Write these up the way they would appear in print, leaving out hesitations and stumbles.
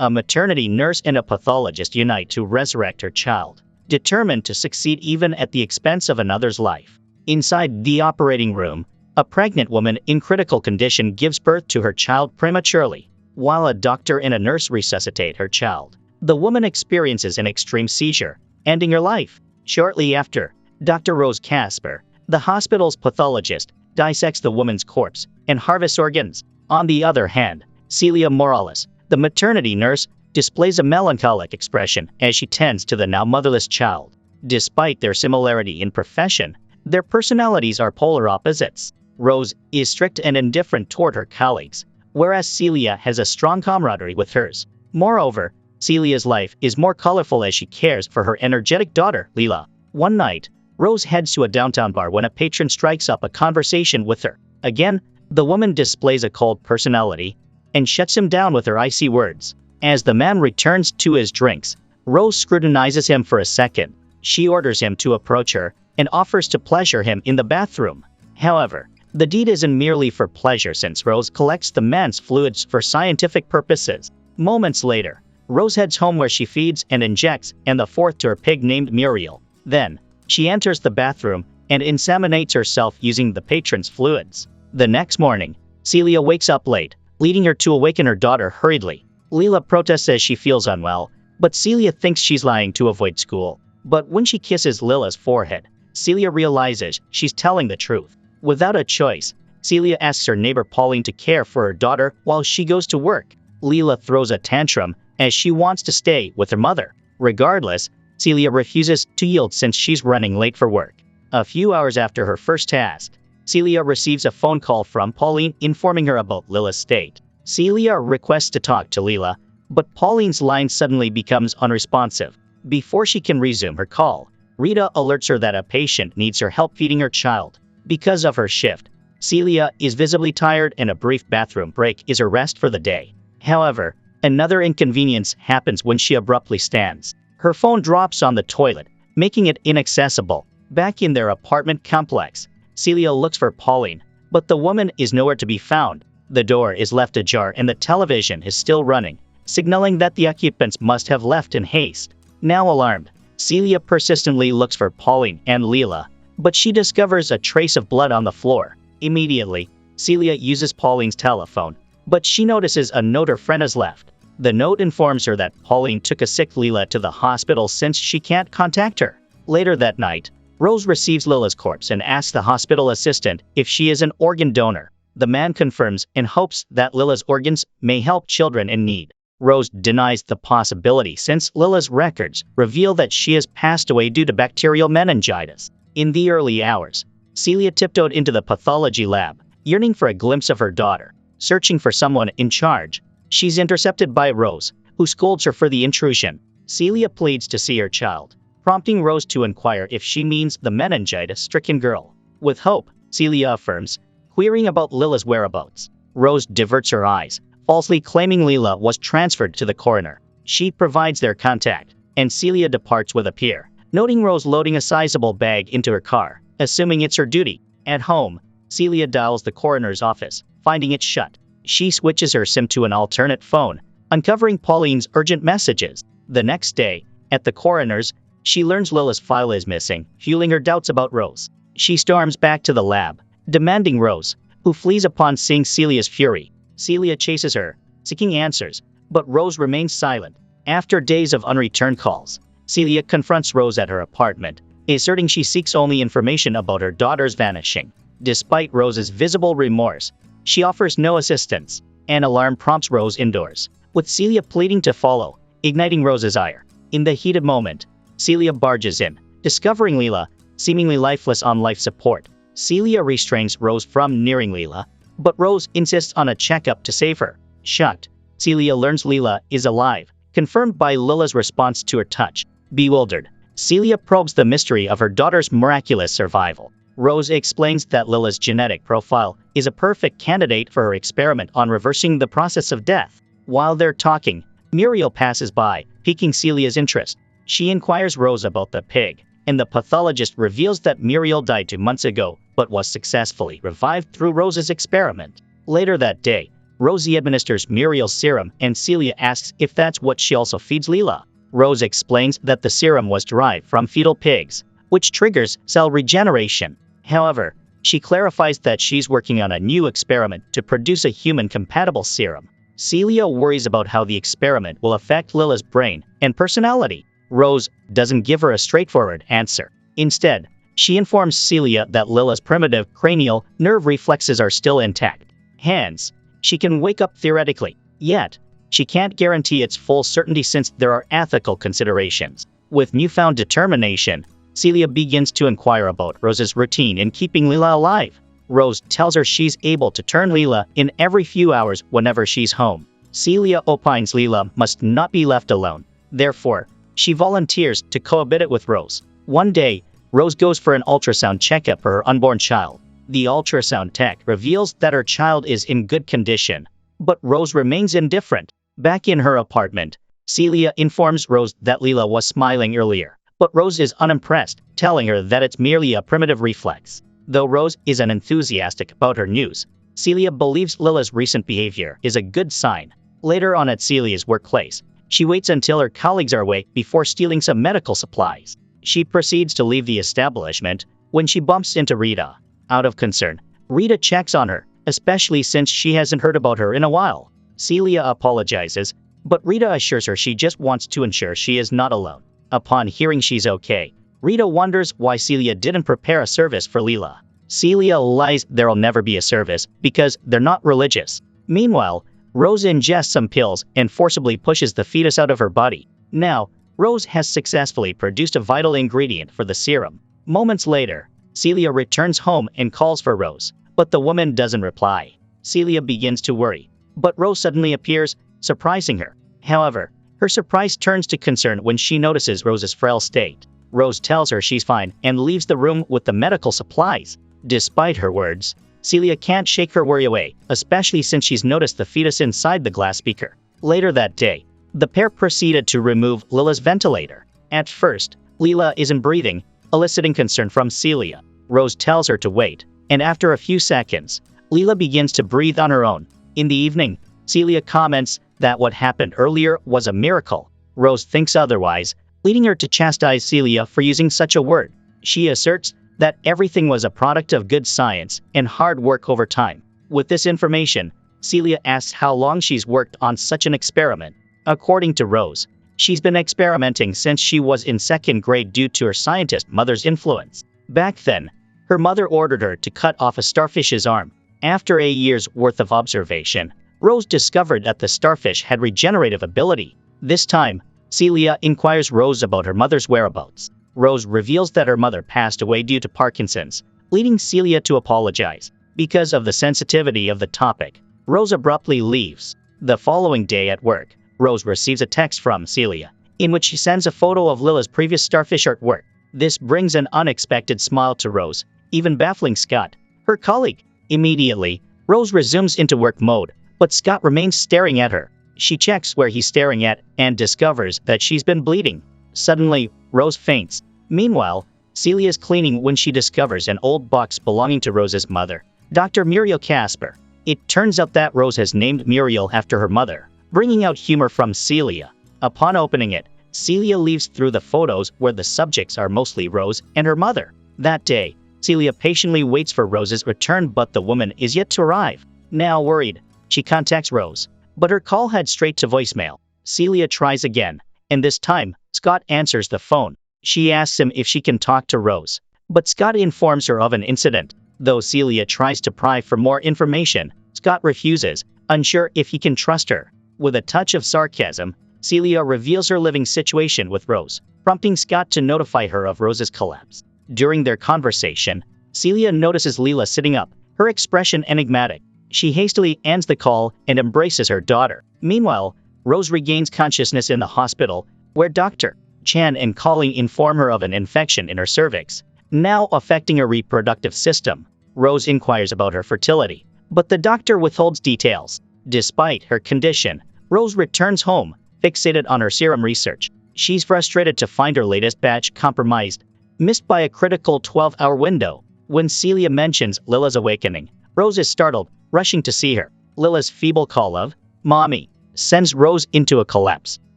A maternity nurse and a pathologist unite to resurrect her child, determined to succeed even at the expense of another's life. Inside the operating room, a pregnant woman in critical condition gives birth to her child prematurely, while a doctor and a nurse resuscitate her child. The woman experiences an extreme seizure, ending her life. Shortly after, Dr. Rose Casper, the hospital's pathologist, dissects the woman's corpse and harvests organs. On the other hand, Celia Morales, the maternity nurse, displays a melancholic expression as she tends to the now motherless child. Despite their similarity in profession, their personalities are polar opposites. Rose is strict and indifferent toward her colleagues, whereas Celia has a strong camaraderie with hers. Moreover, Celia's life is more colorful as she cares for her energetic daughter, Leela. One night, Rose heads to a downtown bar when a patron strikes up a conversation with her. Again, the woman displays a cold personality and shuts him down with her icy words. As the man returns to his drinks, Rose scrutinizes him for a second. She orders him to approach her and offers to pleasure him in the bathroom. However, the deed isn't merely for pleasure since Rose collects the man's fluids for scientific purposes. Moments later, Rose heads home where she feeds and injects and the fourth to her pig named Muriel. Then, she enters the bathroom and inseminates herself using the patron's fluids. The next morning, Celia wakes up late, leading her to awaken her daughter hurriedly. Leela protests as she feels unwell, but Celia thinks she's lying to avoid school. But when she kisses Lila's forehead, Celia realizes she's telling the truth. Without a choice, Celia asks her neighbor Pauline to care for her daughter while she goes to work. Leela throws a tantrum as she wants to stay with her mother. Regardless, Celia refuses to yield since she's running late for work. A few hours after her first task, Celia receives a phone call from Pauline informing her about Lila's state. Celia requests to talk to Leela, but Pauline's line suddenly becomes unresponsive. Before she can resume her call, Rita alerts her that a patient needs her help feeding her child. Because of her shift, Celia is visibly tired and a brief bathroom break is her rest for the day. However, another inconvenience happens when she abruptly stands. Her phone drops on the toilet, making it inaccessible. Back in their apartment complex, Celia looks for Pauline, but the woman is nowhere to be found. The door is left ajar and the television is still running, signaling that the occupants must have left in haste. Now alarmed, Celia persistently looks for Pauline and Leela, but she discovers a trace of blood on the floor. Immediately, Celia uses Pauline's telephone, but she notices a note her friend has left. The note informs her that Pauline took a sick Leela to the hospital since she can't contact her. Later that night, Rose receives Lila's corpse and asks the hospital assistant if she is an organ donor. The man confirms and hopes that Lila's organs may help children in need. Rose denies the possibility since Lila's records reveal that she has passed away due to bacterial meningitis. In the early hours, Celia tiptoed into the pathology lab, yearning for a glimpse of her daughter. Searching for someone in charge, she's intercepted by Rose, who scolds her for the intrusion. Celia pleads to see her child, prompting Rose to inquire if she means the meningitis-stricken girl. With hope, Celia affirms, querying about Lila's whereabouts. Rose diverts her eyes, falsely claiming Leela was transferred to the coroner. She provides their contact, and Celia departs with a peer, noting Rose loading a sizable bag into her car, assuming it's her duty. At home, Celia dials the coroner's office, finding it shut. She switches her SIM to an alternate phone, uncovering Pauline's urgent messages. The next day, at the coroner's, she learns Lila's file is missing, fueling her doubts about Rose. She storms back to the lab, demanding Rose, who flees upon seeing Celia's fury. Celia chases her, seeking answers, but Rose remains silent. After days of unreturned calls, Celia confronts Rose at her apartment, asserting she seeks only information about her daughter's vanishing. Despite Rose's visible remorse, she offers no assistance. An alarm prompts Rose indoors, with Celia pleading to follow, igniting Rose's ire. In the heated moment, Celia barges in, discovering Leela, seemingly lifeless on life support. Celia restrains Rose from nearing Leela, but Rose insists on a checkup to save her. Shocked, Celia learns Leela is alive, confirmed by Lila's response to her touch. Bewildered, Celia probes the mystery of her daughter's miraculous survival. Rose explains that Lila's genetic profile is a perfect candidate for her experiment on reversing the process of death. While they're talking, Muriel passes by, piquing Celia's interest. She inquires Rose about the pig, and the pathologist reveals that Muriel died 2 months ago, but was successfully revived through Rose's experiment. Later that day, Rosie administers Muriel's serum and Celia asks if that's what she also feeds Leela. Rose explains that the serum was derived from fetal pigs, which triggers cell regeneration. However, she clarifies that she's working on a new experiment to produce a human-compatible serum. Celia worries about how the experiment will affect Lila's brain and personality. Rose doesn't give her a straightforward answer. Instead, she informs Celia that Lila's primitive cranial nerve reflexes are still intact. Hence, she can wake up theoretically. Yet, she can't guarantee its full certainty since there are ethical considerations. With newfound determination, Celia begins to inquire about Rose's routine in keeping Leela alive. Rose tells her she's able to turn Leela in every few hours whenever she's home. Celia opines Leela must not be left alone. Therefore, she volunteers to cohabit with Rose. One day, Rose goes for an ultrasound checkup for her unborn child. The ultrasound tech reveals that her child is in good condition, but Rose remains indifferent. Back in her apartment, Celia informs Rose that Leela was smiling earlier, but Rose is unimpressed, telling her that it's merely a primitive reflex. Though Rose is enthusiastic about her news, Celia believes Lila's recent behavior is a good sign. Later on at Celia's workplace, she waits until her colleagues are away before stealing some medical supplies. She proceeds to leave the establishment when she bumps into Rita. Out of concern, Rita checks on her, especially since she hasn't heard about her in a while. Celia apologizes, but Rita assures her she just wants to ensure she is not alone. Upon hearing she's okay, Rita wonders why Celia didn't prepare a service for Leela. Celia lies there'll never be a service because they're not religious. Meanwhile, Rose ingests some pills and forcibly pushes the fetus out of her body. Now, Rose has successfully produced a vital ingredient for the serum. Moments later, Celia returns home and calls for Rose, but the woman doesn't reply. Celia begins to worry, but Rose suddenly appears, surprising her. However, her surprise turns to concern when she notices Rose's frail state. Rose tells her she's fine and leaves the room with the medical supplies. Despite her words, Celia can't shake her worry away, especially since she's noticed the fetus inside the glass beaker. Later that day, the pair proceeded to remove Lila's ventilator. At first, Leela isn't breathing, eliciting concern from Celia. Rose tells her to wait, and after a few seconds, Leela begins to breathe on her own. In the evening, Celia comments that what happened earlier was a miracle. Rose thinks otherwise, leading her to chastise Celia for using such a word. She asserts that everything was a product of good science and hard work over time. With this information, Celia asks how long she's worked on such an experiment. According to Rose, she's been experimenting since she was in second grade due to her scientist mother's influence. Back then, her mother ordered her to cut off a starfish's arm. After a year's worth of observation, Rose discovered that the starfish had regenerative ability. This time, Celia inquires Rose about her mother's whereabouts. Rose reveals that her mother passed away due to Parkinson's, leading Celia to apologize. Because of the sensitivity of the topic, Rose abruptly leaves. The following day at work, Rose receives a text from Celia, in which she sends a photo of Lila's previous starfish artwork. This brings an unexpected smile to Rose, even baffling Scott, her colleague. Immediately, Rose resumes into work mode, but Scott remains staring at her. She checks where he's staring at and discovers that she's been bleeding. Suddenly, Rose faints. Meanwhile, Celia is cleaning when she discovers an old box belonging to Rose's mother, Dr. Muriel Casper. It turns out that Rose has named Muriel after her mother, bringing out humor from Celia. Upon opening it, Celia leaves through the photos where the subjects are mostly Rose and her mother. That day, Celia patiently waits for Rose's return, but the woman is yet to arrive. Now worried, she contacts Rose, but her call heads straight to voicemail. Celia tries again, and this time, Scott answers the phone. She asks him if she can talk to Rose, but Scott informs her of an incident. Though Celia tries to pry for more information, Scott refuses, unsure if he can trust her. With a touch of sarcasm, Celia reveals her living situation with Rose, prompting Scott to notify her of Rose's collapse. During their conversation, Celia notices Leela sitting up, her expression enigmatic. She hastily ends the call and embraces her daughter. Meanwhile, Rose regains consciousness in the hospital, where Dr. Chan and Colleen inform her of an infection in her cervix, now affecting her reproductive system. Rose inquires about her fertility, but the doctor withholds details. Despite her condition, Rose returns home, fixated on her serum research. She's frustrated to find her latest batch compromised, missed by a critical 12-hour window. When Celia mentions Lila's awakening, Rose is startled, rushing to see her. Lila's feeble call of "Mommy" sends Rose into a collapse.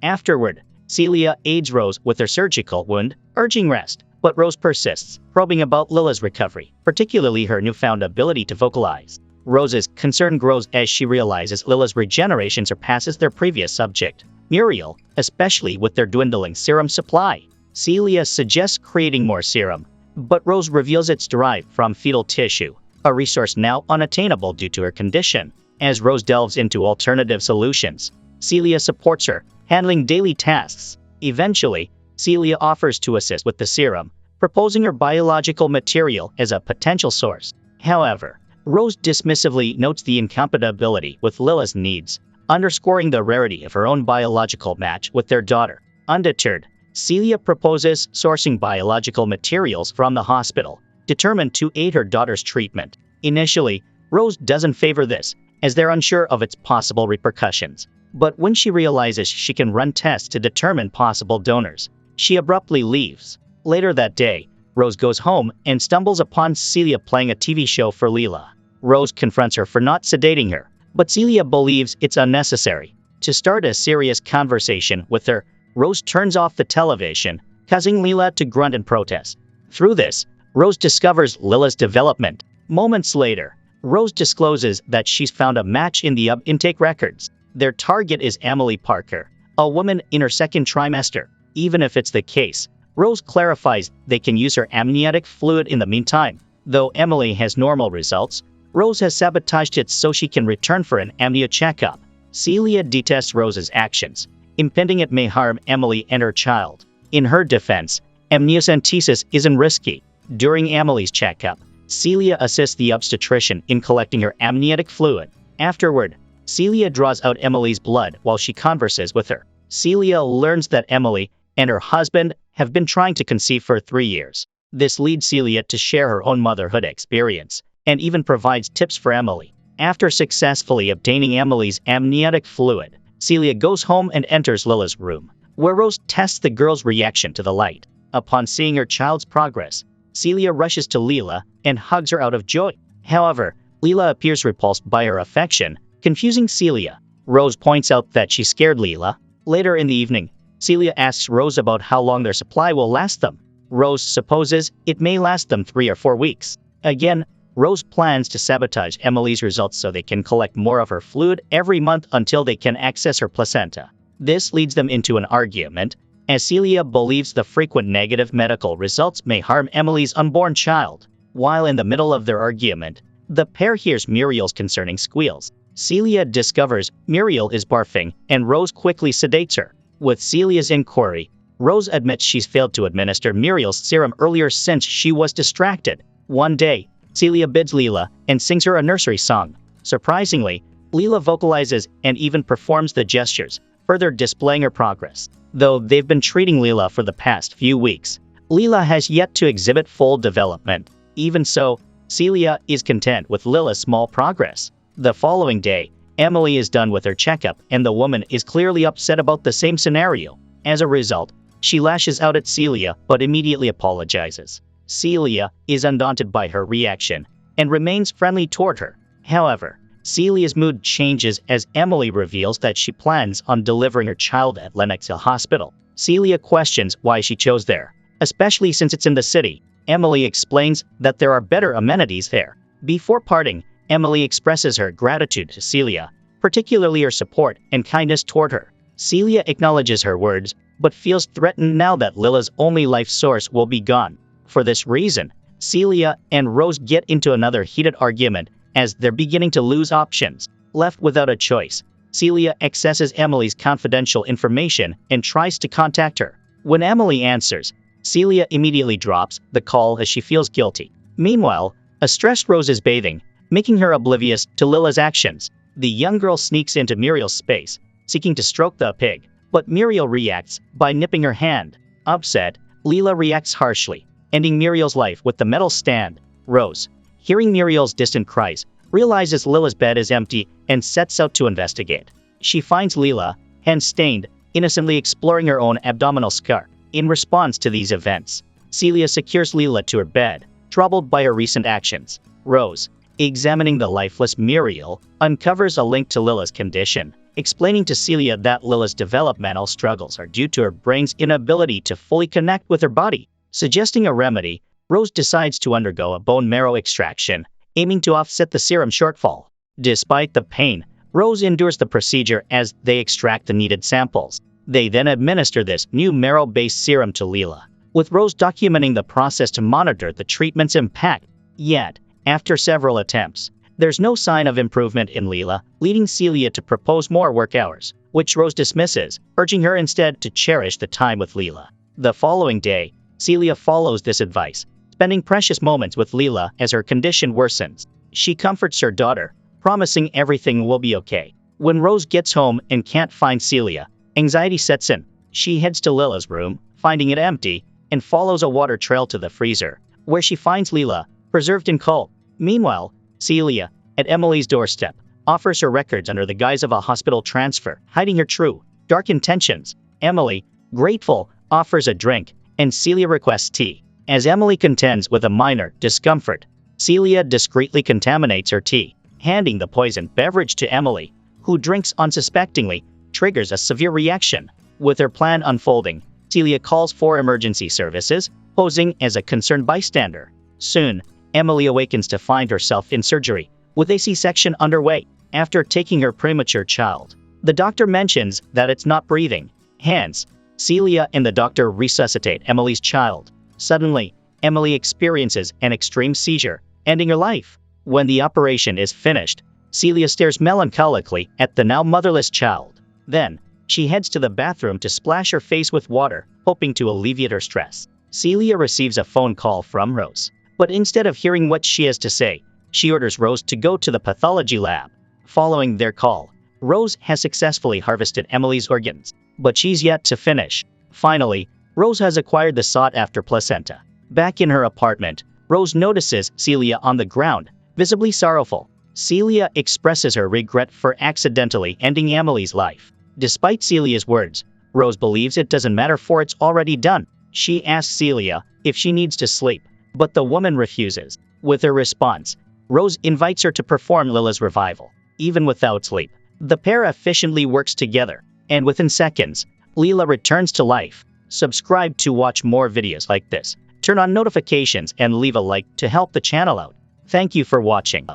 Afterward, Celia aids Rose with her surgical wound, urging rest, but Rose persists, probing about Lila's recovery, particularly her newfound ability to vocalize. Rose's concern grows as she realizes Lila's regeneration surpasses their previous subject, Muriel, especially with their dwindling serum supply. Celia suggests creating more serum, but Rose reveals it's derived from fetal tissue, a resource now unattainable due to her condition. As Rose delves into alternative solutions, Celia supports her, handling daily tasks. Eventually, Celia offers to assist with the serum, proposing her biological material as a potential source. However, Rose dismissively notes the incompatibility with Lila's needs, underscoring the rarity of her own biological match with their daughter. Undeterred, Celia proposes sourcing biological materials from the hospital, determined to aid her daughter's treatment. Initially, Rose doesn't favor this, as they're unsure of its possible repercussions. But when she realizes she can run tests to determine possible donors, she abruptly leaves. Later that day, Rose goes home and stumbles upon Celia playing a TV show for Lila. Rose confronts her for not sedating her, but Celia believes it's unnecessary. To start a serious conversation with her, Rose turns off the television, causing Lila to grunt in protest. Through this, Rose discovers Lila's development. Moments later, Rose discloses that she's found a match in the intake records. Their target is Emily Parker, a woman in her second trimester. Even if it's the case, Rose clarifies they can use her amniotic fluid in the meantime. Though Emily has normal results, Rose has sabotaged it so she can return for an amnio checkup. Celia detests Rose's actions, impending it may harm Emily and her child. In her defense, amniocentesis isn't risky. During Emily's checkup, Celia assists the obstetrician in collecting her amniotic fluid. Afterward, Celia draws out Emily's blood while she converses with her. Celia learns that Emily and her husband have been trying to conceive for 3 years. This leads Celia to share her own motherhood experience, and even provides tips for Emily. After successfully obtaining Emily's amniotic fluid, Celia goes home and enters Lila's room, where Rose tests the girl's reaction to the light. Upon seeing her child's progress, Celia rushes to Lila and hugs her out of joy. However, Lila appears repulsed by her affection, confusing Celia. Rose points out that she scared Lila. Later in the evening, Celia asks Rose about how long their supply will last them. Rose supposes it may last them 3 or 4 weeks. Again, Rose plans to sabotage Emily's results so they can collect more of her fluid every month until they can access her placenta. This leads them into an argument, as Celia believes the frequent negative medical results may harm Emily's unborn child. While in the middle of their argument, the pair hears Muriel's concerning squeals. Celia discovers Muriel is barfing, and Rose quickly sedates her. With Celia's inquiry, Rose admits she's failed to administer Muriel's serum earlier since she was distracted. One day, Celia bids Lila and sings her a nursery song. Surprisingly, Lila vocalizes and even performs the gestures, further displaying her progress. Though they've been treating Lila for the past few weeks, Lila has yet to exhibit full development. Even so, Celia is content with Lila's small progress. The following day, Emily is done with her checkup and the woman is clearly upset about the same scenario. As a result, she lashes out at Celia but immediately apologizes. Celia is undaunted by her reaction and remains friendly toward her. However, Celia's mood changes as Emily reveals that she plans on delivering her child at Lenox Hill Hospital. Celia questions why she chose there, especially since it's in the city. Emily explains that there are better amenities there. Before parting, Emily expresses her gratitude to Celia, particularly her support and kindness toward her. Celia acknowledges her words, but feels threatened now that Lila's only life source will be gone. For this reason, Celia and Rose get into another heated argument as they're beginning to lose options. Left without a choice, Celia accesses Emily's confidential information and tries to contact her. When Emily answers, Celia immediately drops the call as she feels guilty. Meanwhile, a stressed Rose is bathing, making her oblivious to Lila's actions. The young girl sneaks into Muriel's space, seeking to stroke the pig, but Muriel reacts by nipping her hand. Upset, Lila reacts harshly, ending Muriel's life with the metal stand. Rose, hearing Muriel's distant cries, realizes Lila's bed is empty and sets out to investigate. She finds Lila, hand-stained, innocently exploring her own abdominal scar. In response to these events, Celia secures Lila to her bed, troubled by her recent actions. Rose, Examining the lifeless Muriel uncovers a link to Lila's condition, explaining to Celia that Lila's developmental struggles are due to her brain's inability to fully connect with her body. Suggesting a remedy, Rose decides to undergo a bone marrow extraction, aiming to offset the serum shortfall. Despite the pain, Rose endures the procedure as they extract the needed samples. They then administer this new marrow-based serum to Lila, with Rose documenting the process to monitor the treatment's impact. Yet, after several attempts, there's no sign of improvement in Lila, leading Celia to propose more work hours, which Rose dismisses, urging her instead to cherish the time with Lila. The following day, Celia follows this advice, spending precious moments with Lila as her condition worsens. She comforts her daughter, promising everything will be okay. When Rose gets home and can't find Celia, anxiety sets in. She heads to Lila's room, finding it empty, and follows a water trail to the freezer, where she finds Lila, preserved in coal. Meanwhile, Celia, at Emily's doorstep, offers her records under the guise of a hospital transfer, hiding her true, dark intentions. Emily, grateful, offers a drink, and Celia requests tea. As Emily contends with a minor discomfort, Celia discreetly contaminates her tea, handing the poisoned beverage to Emily, who drinks unsuspectingly, triggers a severe reaction. With her plan unfolding, Celia calls for emergency services, posing as a concerned bystander. Soon, Emily awakens to find herself in surgery, with a C-section underway. After taking her premature child, the doctor mentions that it's not breathing. Hence, Celia and the doctor resuscitate Emily's child. Suddenly, Emily experiences an extreme seizure, ending her life. When the operation is finished, Celia stares melancholically at the now motherless child. Then, she heads to the bathroom to splash her face with water, hoping to alleviate her stress. Celia receives a phone call from Rose, but instead of hearing what she has to say, she orders Rose to go to the pathology lab. Following their call, Rose has successfully harvested Emily's organs, but she's yet to finish. Finally, Rose has acquired the sought-after placenta. Back in her apartment, Rose notices Celia on the ground, visibly sorrowful. Celia expresses her regret for accidentally ending Emily's life. Despite Celia's words, Rose believes it doesn't matter for it's already done. She asks Celia if she needs to sleep, but the woman refuses. With her response, Rose invites her to perform Lila's revival. Even without sleep, the pair efficiently works together, and within seconds, Lila returns to life. Subscribe to watch more videos like this. Turn on notifications and leave a like to help the channel out. Thank you for watching.